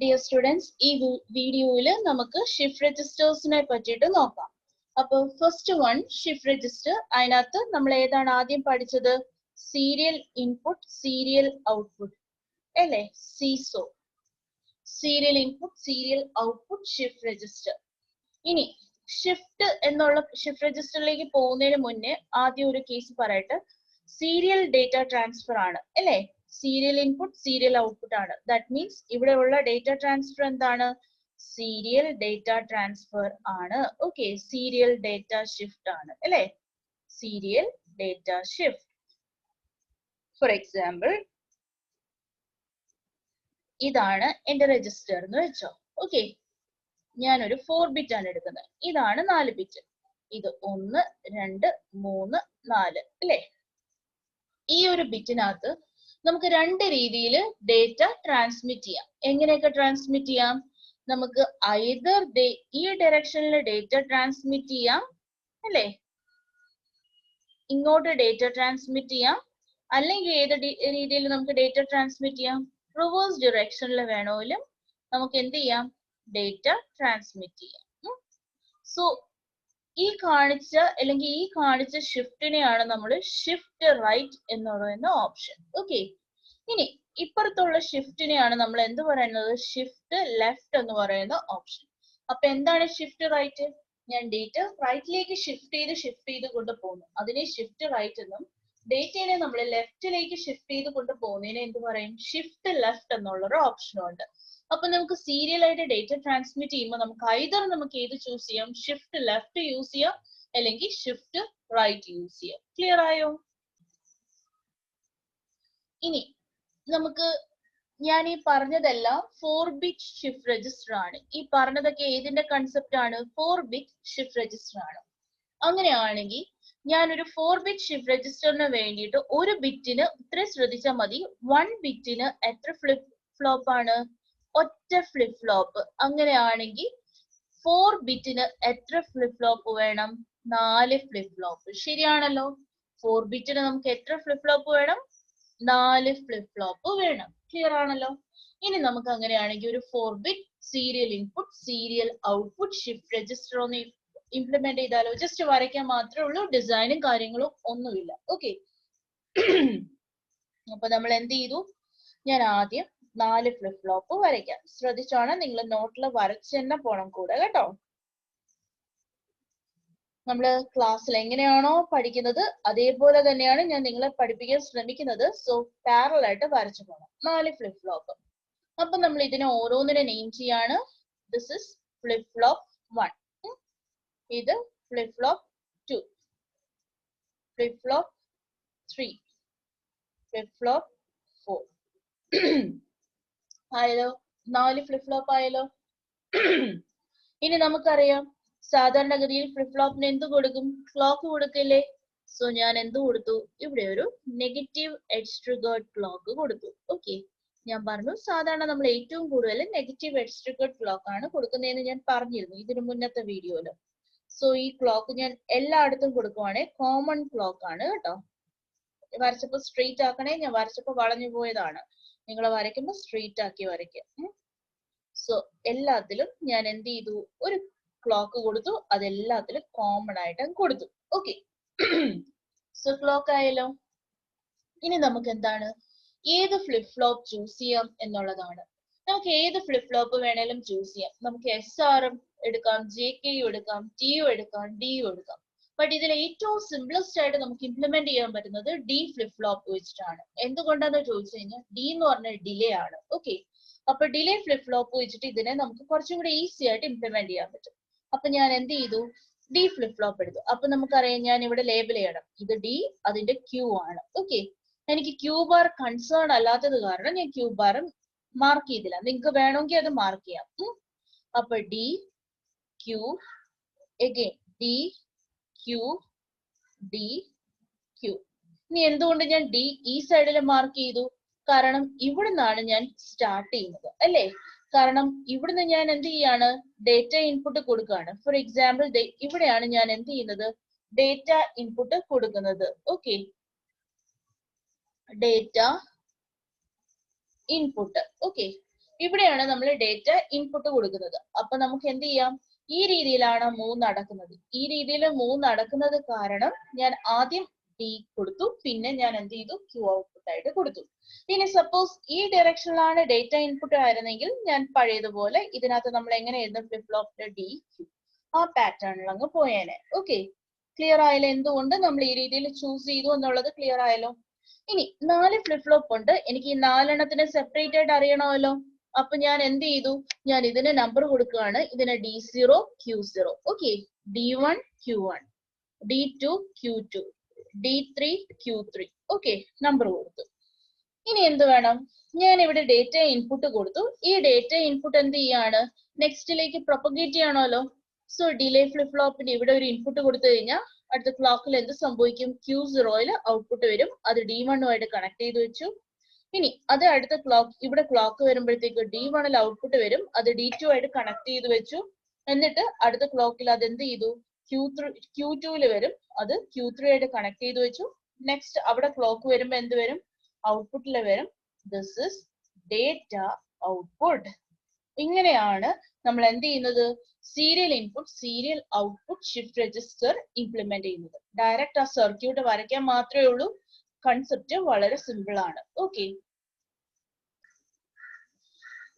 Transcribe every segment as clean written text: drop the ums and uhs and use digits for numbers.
Dear students, ഈ വീഡിയോയിൽ നമുക്ക് ഷിഫ്റ്റ് രജിസ്റ്റേഴ്സിനെ പറ്റിയിട്ട് നോക്കാം. അപ്പോൾ ഫസ്റ്റ് വൺ ഷിഫ്റ്റ് രജിസ്റ്റർ. അതിനകത്ത് നമ്മൾ ഏതാണ് ആദ്യം പഠിച്ചത്? സീരിയൽ ഇൻപുട്ട്, സീരിയൽ ഔട്ട്പുട്ട് അല്ലേ? Seesaw. Serial input, serial output shift register. ഇനി ഷിഫ്റ്റ് എന്നുള്ള ഷിഫ്റ്റ് രജിസ്റ്ററിലേക്ക് പോകുന്നതിന് മുന്നേ ആദ്യം ഒരു കേസ് പറയട്ടെ. സീരിയൽ ഡേറ്റ ട്രാൻസ്ഫർ ആണ് അല്ലേ? സീരിയൽ ഇൻപുട്ട്, സീരിയൽ ഔട്ട്പുട്ട് ആണ്. ദാറ്റ് മീൻസ് ഇവിടെയുള്ള ഡേറ്റ ട്രാൻസ്ഫർ എന്താണ്? സീരിയൽ ഡേറ്റ ട്രാൻസ്ഫർ ആണ്. ഓക്കെ, സീരിയൽ ഡേറ്റ ഷിഫ്റ്റ് ആണ് അല്ലേ? Serial data shift. For example, ഇതാണ് എന്റെ രജിസ്റ്റർ എന്ന് വെച്ചോ. ഓക്കെ, ഞാനൊരു 4 ബിറ്റ് ആണ് എടുക്കുന്നത്. ഇതാണ് 4 ബിറ്റ്. ഇത് 1, 2, 3, 4 അല്ലേ? ഈ ഒരു ബിറ്റിനകത്ത് നമുക്ക് രണ്ട് രീതിയിൽ ഡേറ്റ ട്രാൻസ്മിറ്റ് ചെയ്യാം. എങ്ങനെയൊക്കെ ട്രാൻസ്മിറ്റ് ചെയ്യാം? നമുക്ക് ഐദർ ഈ ഡയറക്ഷനിൽ ഡേറ്റ ട്രാൻസ്മിറ്റ് ചെയ്യാം അല്ലേ? ഇങ്ങോട്ട് ഡേറ്റ ട്രാൻസ്മിറ്റ് ചെയ്യാം. അല്ലെങ്കിൽ ഏത് രീതിയിൽ നമുക്ക് ഡേറ്റ ട്രാൻസ്മിറ്റ് ചെയ്യാം? റിവേഴ്സ് ഡയറക്ഷനിൽ വേണമെങ്കിലും നമുക്ക് എന്ത് ചെയ്യാം? ഡേറ്റ ട്രാൻസ്മിറ്റ് ചെയ്യാം. സോ ഈ കാണിച്ച ഷിഫ്റ്റിനെയാണ് നമ്മൾ ഷിഫ്റ്റ് റൈറ്റ് എന്ന് പറയുന്ന ഓപ്ഷൻ. ഓക്കെ, ഇനി ഇപ്പുറത്തുള്ള ഷിഫ്റ്റിനെയാണ് നമ്മൾ എന്ത് പറയുന്നത്? ഷിഫ്റ്റ് ലെഫ്റ്റ് എന്ന് പറയുന്ന ഓപ്ഷൻ. അപ്പൊ എന്താണ് ഷിഫ്റ്റ് റൈറ്റ്? ഞാൻ ഡേറ്റ റൈറ്റിലേക്ക് ഷിഫ്റ്റ് ചെയ്ത് കൊണ്ടുപോകുന്നു, അതിനെ ഷിഫ്റ്റ് റൈറ്റ് എന്നും, ഡേറ്റയെ നമ്മൾ ലെഫ്റ്റിലേക്ക് ഷിഫ്റ്റ് ചെയ്ത് കൊണ്ടുപോകുന്നതിനെ എന്ത് പറയും? ഷിഫ്റ്റ് ലെഫ്റ്റ് എന്നുള്ളൊരു ഓപ്ഷനും ഉണ്ട്. അപ്പൊ നമുക്ക് സീരിയൽ ആയിട്ട് ഡേറ്റ ട്രാൻസ്മിറ്റ് ചെയ്യുമ്പോൾ നമുക്ക് ഐദർ നമുക്ക് ഏത് ചൂസ് ചെയ്യാം? ഷിഫ്റ്റ് ലെഫ്റ്റ് യൂസ് ചെയ്യാം, അല്ലെങ്കിൽ ഷിഫ്റ്റ് റൈറ്റ് യൂസ് ചെയ്യാം. ക്ലിയർ ആയോ? ഇനി നമുക്ക് ഞാൻ ഈ പറഞ്ഞതെല്ലാം 4 ബിറ്റ് ഷിഫ്റ്റ് രജിസ്റ്റർ ആണ്. ഈ പറഞ്ഞതൊക്കെ ഏതിന്റെ കൺസെപ്റ്റ് ആണ്? 4 ബിറ്റ് ഷിഫ്റ്റ് രജിസ്റ്റർ ആണ്. അങ്ങനെയാണെങ്കിൽ ഞാനൊരു 4 ബിറ്റ് ഷിഫ്റ്റ് രജിസ്റ്ററിന് വേണ്ടിയിട്ട് ഒരു ബിറ്റിന് ഇത്രയും ശ്രദ്ധിച്ചാൽ മതി. 1 ബിറ്റിന് എത്ര ഫ്ലിപ്പ് ഫ്ലോപ്പ് ആണ്? ഒറ്റ ഫ്ലിപ്പ് ഫ്ലോപ്പ്. അങ്ങനെയാണെങ്കിൽ 4 ബിറ്റിന് എത്ര ഫ്ലിപ്പ് ഫ്ലോപ്പ് വേണം? 4 ഫ്ലിപ്പ് ഫ്ലോപ്പ്. ശരിയാണല്ലോ? 4 ബിറ്റിന് നമുക്ക് എത്ര ഫ്ലിപ്പ് ഫ്ലോപ്പ് വേണം? 4 ഫ്ലിപ്പ് ഫ്ലോപ്പ് വേണം. ക്ലിയർ ആണല്ലോ? ഇനി നമുക്ക് അങ്ങനെയാണെങ്കിൽ ഒരു 4 bit serial input, serial output shift register ഒന്ന് ഇംപ്ലിമെന്റ് ചെയ്താലോ? ജസ്റ്റ് വരയ്ക്കാൻ മാത്രമേ ഉള്ളൂ, ഡിസൈനും കാര്യങ്ങളും ഒന്നുമില്ല. ഓക്കെ, അപ്പൊ നമ്മൾ എന്ത് ചെയ്തു? ഞാൻ ആദ്യം 4 ഫ്ലിപ്പ് ഫ്ലോപ്പ് വരയ്ക്കാം. ശ്രദ്ധിച്ചാണ് നിങ്ങൾ നോട്ടിൽ വരച്ച് തന്നെ പോണം കൂടെ കേട്ടോ. നമ്മള് ക്ലാസ്സിൽ എങ്ങനെയാണോ പഠിക്കുന്നത് അതേപോലെ തന്നെയാണ് ഞാൻ നിങ്ങളെ പഠിപ്പിക്കാൻ ശ്രമിക്കുന്നത്. സോ പാരലൽ ആയിട്ട് വരച്ചു പോകണം. 4 ഫ്ലിപ്പ് ഫ്ലോപ്പ്. അപ്പൊ നമ്മൾ ഇതിനെ ഓരോന്നിനെ നെയിം ചെയ്യാണ്. ദിസ് ഇസ് ഫ്ലിപ്പ് ഫ്ലോപ്പ് 1, ഇത് flip flop 2, flip flop 3, flip flop 4. ആയല്ലോ? 4 ഫ്ലിപ്പ് ഫ്ലോപ്പ് ആയല്ലോ? ഇനി നമുക്കറിയാം സാധാരണഗതിയിൽ ഫ്ലിപ്പ് ഫ്ലോപ്പിന് എന്ത് കൊടുക്കും? ക്ലോക്ക് കൊടുക്കില്ലേ? സോ ഞാൻ എന്ത് കൊടുത്തു? ഇവിടെ ഒരു നെഗറ്റീവ് എഡ്ജ് ട്രിഗേർഡ് ക്ലോക്ക് കൊടുത്തു. ഓക്കെ, ഞാൻ പറഞ്ഞു സാധാരണ നമ്മൾ ഏറ്റവും കൂടുതൽ നെഗറ്റീവ് എഡ്ജ് ട്രിഗേർഡ് ക്ലോക്ക് ആണ് കൊടുക്കുന്നതെന്ന് ഞാൻ പറഞ്ഞിരുന്നു ഇതിനു മുന്നത്തെ വീഡിയോയില്. സോ ഈ ക്ലോക്ക് ഞാൻ എല്ലായിടത്തും കൊടുക്കുവാണെങ്കിൽ കോമൺ ക്ലോക്ക് ആണ് കേട്ടോ. വരച്ചപ്പോ സ്ട്രെയിറ്റ് ആക്കണേ, ഞാൻ വരച്ചപ്പോ വളഞ്ഞു പോയതാണ്. നിങ്ങൾ വരയ്ക്കുമ്പോൾ സ്ട്രെയിറ്റ് ആക്കി വരയ്ക്കുക. സോ എല്ലാത്തിലും ഞാൻ എന്ത് ചെയ്തു? ഒരു ക്ലോക്ക് കൊടുത്തു, അതെല്ലാത്തിലും കോമൺ ആയിട്ട് കൊടുത്തു. ഓക്കെ, സോ ക്ലോക്ക് ആയല്ലോ. ഇനി നമുക്ക് എന്താണ്? ഏത് ഫ്ലിപ്പ് ഫ്ലോപ്പ് ചൂസ് ചെയ്യാം എന്നുള്ളതാണ്. നമുക്ക് ഏത് ഫ്ലിപ്പ് ഫ്ലോപ്പ് വേണേലും ചൂസ് ചെയ്യാം. നമുക്ക് SRM എടുക്കാം, JK എടുക്കാം, TU എടുക്കാം, DU എടുക്കാം. ബട്ട് ഇതിൽ ഏറ്റവും സിംപ്ലസ്റ്റ് ആയിട്ട് നമുക്ക് ഇംപ്ലിമെന്റ് ചെയ്യാൻ പറ്റുന്നത് D ഫ്ലിപ്പ് ഫ്ലോപ്പ് വെച്ചിട്ടാണ്. എന്തുകൊണ്ടാന്ന് ചോദിച്ചു കഴിഞ്ഞാൽ D എന്ന് പറഞ്ഞ ഡിലേ ആണ്. ഓക്കെ, അപ്പൊ ഡിലേ ഫ്ലിപ്പ് ഫ്ലോപ്പ് വെച്ചിട്ട് ഇതിനെ നമുക്ക് കുറച്ചും കൂടി ഈസി ആയിട്ട് ഇംപ്ലിമെന്റ് ചെയ്യാൻ പറ്റും. അപ്പൊ ഞാൻ എന്ത് ചെയ്തു? D ഫ്ലിപ്പ് ഫ്ലോപ്പ് എടുത്തു. അപ്പൊ നമുക്കറിയാം ഞാൻ ഇവിടെ ലേബൽ ചെയ്യണം. ഇത് D, അതിന്റെ Q ആണ്. ഓക്കെ, എനിക്ക് Q ബാർ കൺസേൺ അല്ലാത്തത് കാരണം ഞാൻ Q ബാർ മാർക്ക് ചെയ്തില്ല. നിങ്ങൾക്ക് വേണമെങ്കിൽ അത് മാർക്ക് ചെയ്യാം. അപ്പൊ D Q again D Q D Q. ഇനി എന്തുകൊണ്ട് ഞാൻ D ഈ സൈഡിൽ മാർക്ക് ചെയ്തു? കാരണം ഇവിടുന്നാണ് ഞാൻ സ്റ്റാർട്ട് ചെയ്യുന്നത് അല്ലേ? കാരണം ഇവിടുന്ന് ഞാൻ എന്ത് ചെയ്യാണ്? ഡേറ്റ ഇൻപുട്ട് കൊടുക്കുകയാണ്. ഫോർ എക്സാമ്പിൾ ഇവിടെയാണ് ഞാൻ എന്ത് ചെയ്യുന്നത്? ഡേറ്റ ഇൻപുട്ട് കൊടുക്കുന്നത്. Okay, data input. ഓക്കെ, ഇവിടെയാണ് നമ്മൾ ഡേറ്റ ഇൻപുട്ട് കൊടുക്കുന്നത്. അപ്പൊ നമുക്ക് എന്ത് ചെയ്യാം, ഈ രീതിയിലാണ് മൂവ് നടക്കുന്നത്. ഈ രീതിയിൽ മൂവ് നടക്കുന്നത് കാരണം ഞാൻ ആദ്യം ഡി കൊടുത്തു, പിന്നെ ഞാൻ എന്ത് ചെയ്തു, ക്യൂ ഔട്ട്പുട്ട് ആയിട്ട് കൊടുത്തു. ഇനി സപ്പോസ് ഈ ഡയറക്ഷനിലാണ് ഡേറ്റ ഇൻപുട്ട് ആയിരുന്നെങ്കിൽ ഞാൻ പഴയതുപോലെ ഇതിനകത്ത് നമ്മൾ എങ്ങനെ എഴുതും, ഫ്ലിപ്പ് ഫ്ലോപ്പിന്റെ ഡി ക്യൂ ആ പാറ്റേണിൽ അങ്ങ് പോയേനെ. ഓക്കെ, ക്ലിയർ ആയല്ലോ എന്തുകൊണ്ട് നമ്മൾ ഈ രീതിയിൽ ചൂസ് ചെയ്തു എന്നുള്ളത് ക്ലിയർ ആയല്ലോ. ഇനി 4 ഫ്ലിപ്പ് ഫ്ലോപ്പ് ഉണ്ട്, എനിക്ക് ഈ 4 സെപ്പറേറ്റ് ആയിട്ട് അറിയണമല്ലോ. അപ്പൊ ഞാൻ എന്ത് ചെയ്തു, ഞാൻ ഇതിന് നമ്പർ കൊടുക്കുകയാണ്. ഇതിന് D0 Q0, okay, D1 Q1, D2 Q2, D3 Q3, okay, number കൊടുത്തു. ഇനി എന്ത് വേണം, ഞാൻ ഇവിടെ ഡേറ്റ ഇൻപുട്ട് കൊടുത്തു. ഈ ഡേറ്റ ഇൻപുട്ട് എന്ത് ചെയ്യാണ്, നെക്സ്റ്റിലേക്ക് പ്രൊപ്പഗേറ്റ് ചെയ്യണമല്ലോ. സോ ഡിലേ ഫ്ലിപ്പ് ഫ്ലോപ്പിന് ഇവിടെ ഒരു ഇൻപുട്ട് കൊടുത്തു കഴിഞ്ഞാൽ അടുത്ത ക്ലോക്കിൽ എന്ത് സംഭവിക്കും, Q0 ഔട്ട്പുട്ട് വരും. അത് D1 കണക്ട് ചെയ്ത് വെച്ചു. ഇനി അത് അടുത്ത ക്ലോക്ക്, ഇവിടെ ക്ലോക്ക് വരുമ്പോഴത്തേക്ക് D1 ഔട്ട്പുട്ട് വരും. അത് D2 കണക്ട് ചെയ്ത് വെച്ചു. എന്നിട്ട് അടുത്ത ക്ലോക്കിൽ അത് എന്ത് ചെയ്തു, Q2 വരും. അത് Q3 കണക്ട് ചെയ്ത് വെച്ചു. നെക്സ്റ്റ് അവിടെ ക്ലോക്ക് വരുമ്പോ എന്ത് വരും, ഔട്ട്പുട്ടിൽ വരും. This is data output. ഇങ്ങനെയാണ് നമ്മൾ എന്ത് ചെയ്യുന്നത്, serial input serial output shift register implement ചെയ്യുന്നത്. ഡയറക്റ്റ് ആ സർക്യൂട്ട് വരയ്ക്കാൻ മാത്രമേ ഉള്ളൂ. കൺസെപ്റ്റ് വളരെ സിമ്പിൾ ആണ്. ഓക്കെ,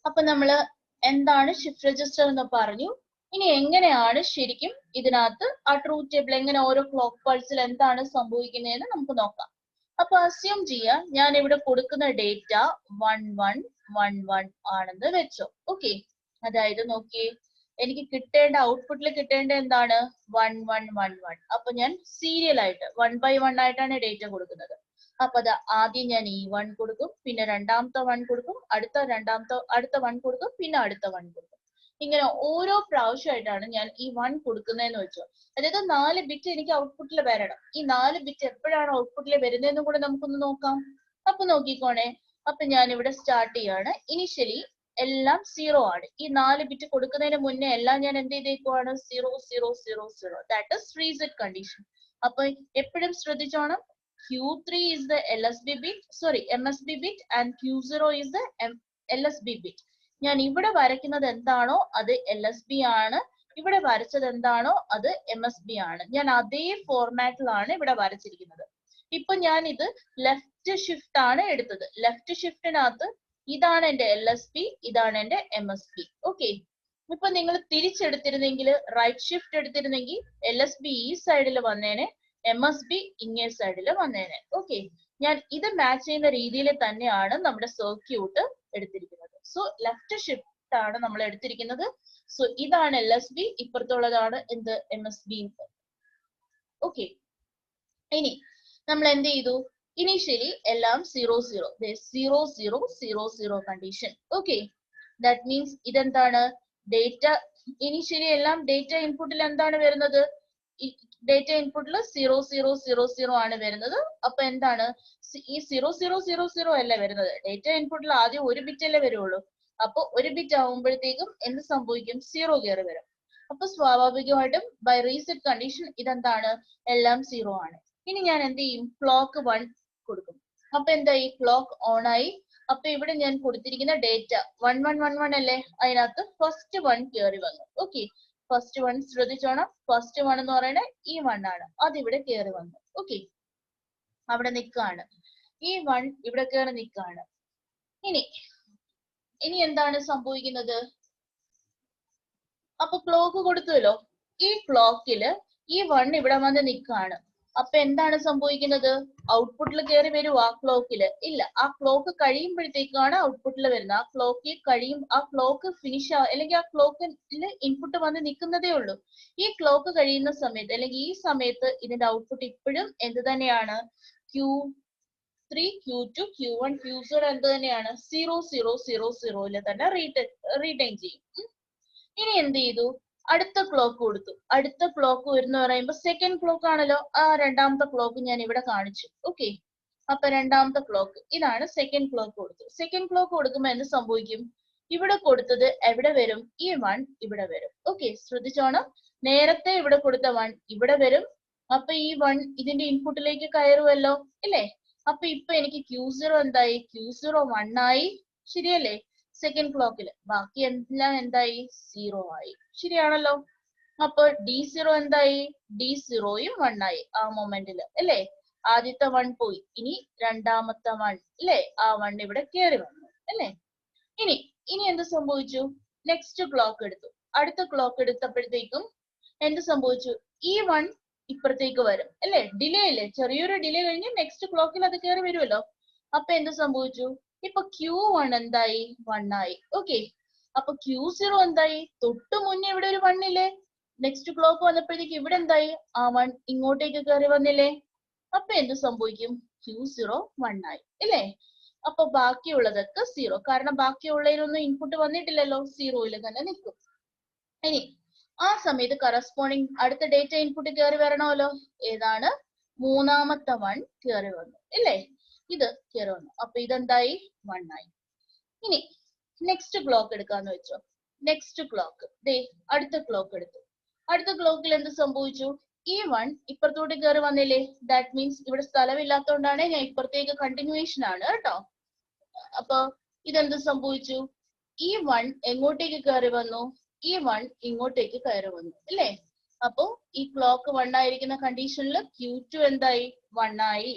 അപ്പൊ നമ്മള് എന്താണ് ഷിഫ്റ്റ് രജിസ്റ്റർ എന്ന് പറഞ്ഞു. ഇനി എങ്ങനെയാണ് ശരിക്കും ഇതിനകത്ത് ആ ട്രൂത്ത് ടേബിൾ എങ്ങനെ ഓരോ ക്ലോക്ക് പൾസിൽ എന്താണ് സംഭവിക്കുന്നതെന്ന് നമുക്ക് നോക്കാം. അപ്പൊ അസ്യൂം ചെയ്യാം, ഞാൻ ഇവിടെ കൊടുക്കുന്ന ഡേറ്റ 1111 ആണെന്ന് വെച്ചോ. ഓക്കെ, അതായത് നോക്കിയേ, എനിക്ക് കിട്ടേണ്ട ഔട്ട്പുട്ടിൽ കിട്ടേണ്ട എന്താണ്, 1111. അപ്പൊ ഞാൻ സീരിയൽ ആയിട്ട് 1 by 1 ആയിട്ടാണ് ഡേറ്റ കൊടുക്കുന്നത്. അപ്പൊ അത് ആദ്യം ഞാൻ ഈ 1 കൊടുക്കും, പിന്നെ രണ്ടാമത്തെ 1 കൊടുക്കും, അടുത്ത 1 കൊടുക്കും, പിന്നെ അടുത്ത 1 കൊടുക്കും. ഇങ്ങനെ ഓരോ പ്രാവശ്യമായിട്ടാണ് ഞാൻ ഈ 1 കൊടുക്കുന്നതെന്ന് വെച്ചോ. അതായത് 4 ബിറ്റ് എനിക്ക് ഔട്ട്പുട്ടിൽ വരണം. ഈ 4 ബിറ്റ് എപ്പോഴാണ് ഔട്ട്പുട്ടിൽ വരുന്നതെന്നും കൂടെ നമുക്കൊന്ന് നോക്കാം. അപ്പൊ നോക്കിക്കോണേ, അപ്പൊ ഞാൻ ഇവിടെ സ്റ്റാർട്ട് ചെയ്യാണ്. ഇനിഷ്യലി എല്ലാം 0 ആണ്. ഈ 4 ബിറ്റ് കൊടുക്കുന്നതിന് മുന്നേ എല്ലാം ഞാൻ എന്ത് ചെയ്തേക്കുവാണ്, 0 0 0 0. That is reset condition. അപ്പൊ എപ്പോഴും ശ്രദ്ധിച്ചോണം, Q3 is the MSB bit and Q0 is the LSB bit. ഞാൻ ഇവിടെ വരയ്ക്കുന്നത് എന്താണോ അത് LSB ആണ്, ഇവിടെ വരച്ചത് എന്താണോ അത് MSB ആണ്. ഞാൻ അതേ ഫോർമാറ്റിലാണ് ഇവിടെ വരച്ചിരിക്കുന്നത്. ഇപ്പൊ ഞാൻ ഇത് ലെഫ്റ്റ് ഷിഫ്റ്റ് ആണ് എടുത്തത്. ലെഫ്റ്റ് ഷിഫ്റ്റിനകത്ത് ഇതാണ് എന്റെ LSB, ഇതാണ് എന്റെ MSB. ഓക്കെ, ഇപ്പൊ നിങ്ങൾ തിരിച്ചെടുത്തിരുന്നെങ്കിൽ, റൈറ്റ് ഷിഫ്റ്റ് എടുത്തിരുന്നെങ്കിൽ LSB ഈ സൈഡിൽ വന്നേനെ, MSB ഇങ്ങേ സൈഡിൽ വന്നേനെ. ഓക്കെ, ഞാൻ ഇത് മാച്ച് ചെയ്യുന്ന രീതിയിൽ തന്നെയാണ് നമ്മുടെ സർക്യൂട്ട് എടുത്തിരിക്കുന്നത്. സോ ലെഫ്റ്റ് ഷിഫ്റ്റ് ആണ് നമ്മൾ എടുത്തിരിക്കുന്നത്. സോ ഇതാണ് LSB, ഇപ്പുറത്തുള്ളതാണ് എന്ത്, MSB. ഓക്കെ, ഇനി നമ്മൾ എന്ത് ചെയ്തു, ഇനീഷ്യലി എല്ലാം 0 0 0 0 0 0 കണ്ടീഷൻ. ഓക്കെ, ദാറ്റ് മീൻസ് ഇതെന്താണ്, ഡേറ്റ ഇനീഷ്യലി എല്ലാം ഡേറ്റ ഇൻപുട്ടിൽ എന്താണ് വരുന്നത്, ഡേറ്റ ഇൻപുട്ടിൽ 0 0 0 0 ആണ് വരുന്നത്. അപ്പൊ എന്താണ്, ഈ 0 0 0 0 അല്ല വരുന്നത്, ഡേറ്റ ഇൻപുട്ടിൽ ആദ്യം ഒരു ബിറ്റ് അല്ലേ വരുള്ളൂ. അപ്പൊ ഒരു ബിറ്റ് ആവുമ്പോഴത്തേക്കും എന്ത് സംഭവിക്കും, 0 കയറി വരും. അപ്പൊ സ്വാഭാവികമായിട്ടും ബൈ റീസെറ്റ് കണ്ടീഷൻ ഇതെന്താണ്, എല്ലാം 0 ആണ്. ഇനി ഞാൻ എന്ത് ചെയ്യും, ക്ലോക്ക് 1 കൊടുക്കും. അപ്പൊ എന്തായി, ക്ലോക്ക് ഓൺ ആയി. അപ്പൊ ഇവിടെ ഞാൻ കൊടുത്തിരിക്കുന്ന ഡേറ്റ 1111 അല്ലേ, അതിനകത്ത് ഫസ്റ്റ് 1 കയറി വന്നു. ഓക്കെ, ഫസ്റ്റ് 1 ശ്രദ്ധിച്ചോണം, ഫസ്റ്റ് 1 എന്ന് പറയുന്നത് ഈ 1 ആണ്, അതിവിടെ കയറി വന്നു. ഓക്കെ, അവിടെ നിൽക്കാണ്, ഈ 1 ഇവിടെ കയറി നിൽക്കാണ്. ഇനി എന്താണ് സംഭവിക്കുന്നത്, അപ്പൊ ക്ലോക്ക് കൊടുത്തുല്ലോ, ഈ ക്ലോക്കില് ഈ 1 ഇവിടെ വന്ന് നിൽക്കാണ്. അപ്പൊ എന്താണ് സംഭവിക്കുന്നത്, ഔട്ട്പുട്ടിൽ കയറി വരും ആ ക്ലോക്കില് ഇല്ല, ആ ക്ലോക്ക് കഴിയുമ്പോഴത്തേക്കാണ് ഔട്ട്പുട്ടിൽ വരുന്നത്. ആ ക്ലോക്ക് കഴിയും, ആ ക്ലോക്ക് ഫിനിഷ് അല്ലെങ്കിൽ ആ ക്ലോക്കിൽ ഇൻപുട്ട് വന്ന് നിൽക്കുന്നതേ ഉള്ളൂ. ഈ ക്ലോക്ക് കഴിയുന്ന സമയത്ത് അല്ലെങ്കിൽ ഈ സമയത്ത് ഇതിന്റെ ഔട്ട്പുട്ട് ഇപ്പോഴും എന്ത് തന്നെയാണ്, Q3 Q2 Q1 Q0 എന്ത് തന്നെയാണ്, 0 0 0 0 തന്നെ റീറ്റെയിൻ ചെയ്യും. ഇനി എന്ത് ചെയ്തു, അടുത്ത ക്ലോക്ക് കൊടുത്തു. അടുത്ത ക്ലോക്ക് വരുന്ന പറയുമ്പോ സെക്കൻഡ് ക്ലോക്ക് ആണല്ലോ, ആ രണ്ടാമത്തെ ക്ലോക്ക് ഞാൻ ഇവിടെ കാണിച്ചു. ഓക്കെ, അപ്പൊ രണ്ടാമത്തെ ക്ലോക്ക് ഇതാണ്, സെക്കൻഡ് ക്ലോക്ക് കൊടുത്തു. സെക്കൻഡ് ക്ലോക്ക് കൊടുക്കുമ്പോ എന്ത് സംഭവിക്കും, ഇവിടെ കൊടുത്തത് എവിടെ വരും, ഈ 1 ഇവിടെ വരും. ഓക്കെ, ശ്രദ്ധിച്ചോണം, നേരത്തെ ഇവിടെ കൊടുത്ത 1 ഇവിടെ വരും. അപ്പൊ ഈ 1 ഇതിന്റെ ഇൻപുട്ടിലേക്ക് കയറുമല്ലോ ഇല്ലേ. അപ്പൊ ഇപ്പൊ എനിക്ക് Q0 എന്തായി, Q0 1 ആയി, ശരിയല്ലേ. സെക്കൻഡ് ക്ലോക്കിൽ. ബാക്കി എല്ലാം എന്തായി? 0 ആയി. ശരിയാണല്ലോ. അപ്പൊ D0 എന്തായി? D0യും 1 ആയി ആ മൊമെന്റിൽ അല്ലേ? ആദ്യത്തെ 1 പോയി, ഇനി രണ്ടാമത്തെ 1 അല്ലേ? ആ 1 ഇവിടെ കയറി വന്നു അല്ലേ? ഇനി ഇനി എന്ത് സംഭവിച്ചു? നെക്സ്റ്റ് ക്ലോക്ക് എടുത്തു. അടുത്ത ക്ലോക്ക് എടുത്തപ്പോഴത്തേക്കും എന്ത് സംഭവിച്ചു? ഈ 1 ഇപ്പുറത്തേക്ക് വരും അല്ലേ? ഡിലേ ഇല്ലേ? ചെറിയൊരു ഡിലേ കഴിഞ്ഞ് നെക്സ്റ്റ് ക്ലോക്കിൽ അത് കയറി വരുമല്ലോ. അപ്പൊ എന്ത് സംഭവിച്ചു? ഇപ്പൊ Q1 എന്തായി? 1 ആയി. ഓക്കെ. അപ്പൊ Q0 എന്തായി? തൊട്ട് മുന്നേ ഇവിടെ ഒരു 1 ഇല്ലേ? നെക്സ്റ്റ് ക്ലോക്ക് വന്നപ്പോഴത്തേക്ക് ഇവിടെ എന്തായി? ആ 1 ഇങ്ങോട്ടേക്ക് കയറി വന്നില്ലേ? അപ്പൊ എന്ത് സംഭവിക്കും? Q0 1 ആയി അല്ലേ? അപ്പൊ ബാക്കിയുള്ളതൊക്കെ 0, കാരണം ബാക്കിയുള്ളതിനൊന്നും ഇൻപുട്ട് വന്നിട്ടില്ലല്ലോ, 0യിൽ തന്നെ നിൽക്കും. ഇനി ആ സമയത്ത് കറസ്പോണ്ടിങ് അടുത്ത ഡേറ്റ ഇൻപുട്ട് കയറി വരണമല്ലോ. ഏതാണ്? മൂന്നാമത്തെ 1 കയറി വന്നു ഇല്ലേ? ഇത് കയറി വന്നു. അപ്പൊ ഇതെന്തായി? 1 ആയി. ഇനി നെക്സ്റ്റ് ക്ലോക്ക് എടുക്കാന്ന് വെച്ചോ. നെക്സ്റ്റ് ക്ലോക്ക് ദേ അടുത്ത ക്ലോക്ക് എടുത്തു. അടുത്ത ക്ലോക്കിൽ എന്ത് സംഭവിച്ചു? ഈ 1 ഇപ്പുറത്തോട്ട് കയറി വന്നില്ലേ? ദാറ്റ് മീൻസ് ഇവിടെ സ്ഥലമില്ലാത്തതുകൊണ്ടാണ് ഞാൻ ഇപ്പുറത്തേക്ക് കണ്ടിന്യൂവേഷൻ ആണ് കേട്ടോ. അപ്പൊ ഇതെന്ത് സംഭവിച്ചു? ഈ 1 എങ്ങോട്ടേക്ക് കയറി വന്നു? ഈ 1 ഇങ്ങോട്ടേക്ക് കയറി വന്നു അല്ലേ? അപ്പൊ ഈ ക്ലോക്ക് 1 ആയിരിക്കുന്ന കണ്ടീഷനിൽ Q2 എന്തായി? 1 ആയി.